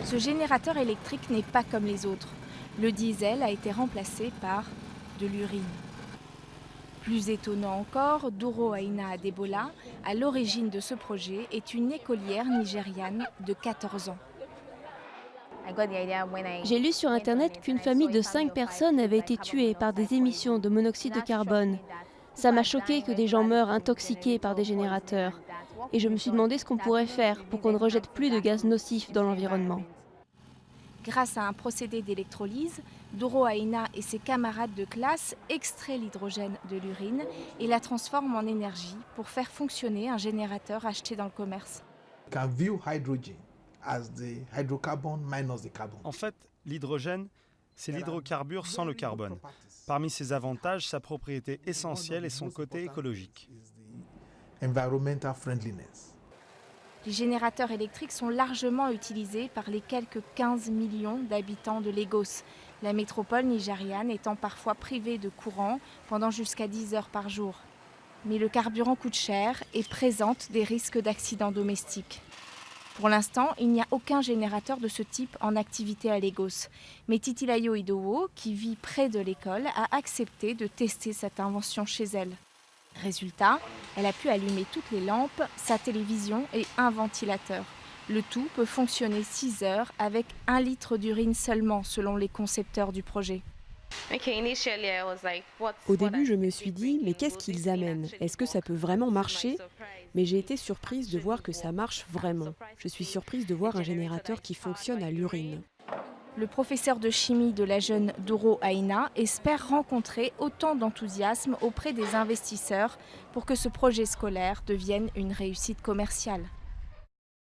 Ce générateur électrique n'est pas comme les autres. Le diesel a été remplacé par de l'urine. Plus étonnant encore, Doro Aina Adebola, à l'origine de ce projet, est une écolière nigériane de 14 ans. J'ai lu sur Internet qu'une famille de 5 personnes avait été tuée par des émissions de monoxyde de carbone. Ça m'a choqué que des gens meurent intoxiqués par des générateurs. Et je me suis demandé ce qu'on pourrait faire pour qu'on ne rejette plus de gaz nocifs dans l'environnement. Grâce à un procédé d'électrolyse, Doro Aina et ses camarades de classe extraient l'hydrogène de l'urine et la transforment en énergie pour faire fonctionner un générateur acheté dans le commerce. En fait, l'hydrogène, c'est l'hydrocarbure sans le carbone. Parmi ses avantages, sa propriété essentielle est son côté écologique. Les générateurs électriques sont largement utilisés par les quelques 15 millions d'habitants de Lagos, la métropole nigériane étant parfois privée de courant pendant jusqu'à 10 heures par jour. Mais le carburant coûte cher et présente des risques d'accidents domestiques. Pour l'instant, il n'y a aucun générateur de ce type en activité à Lagos. Mais Titilayo Idowu, qui vit près de l'école, a accepté de tester cette invention chez elle. Résultat, elle a pu allumer toutes les lampes, sa télévision et un ventilateur. Le tout peut fonctionner 6 heures avec 1 litre d'urine seulement, selon les concepteurs du projet. Au début, je me suis dit, mais qu'est-ce qu'ils amènent? Est-ce que ça peut vraiment marcher? Mais j'ai été surprise de voir que ça marche vraiment. Je suis surprise de voir un générateur qui fonctionne à l'urine. Le professeur de chimie de la jeune Doro Aina espère rencontrer autant d'enthousiasme auprès des investisseurs pour que ce projet scolaire devienne une réussite commerciale.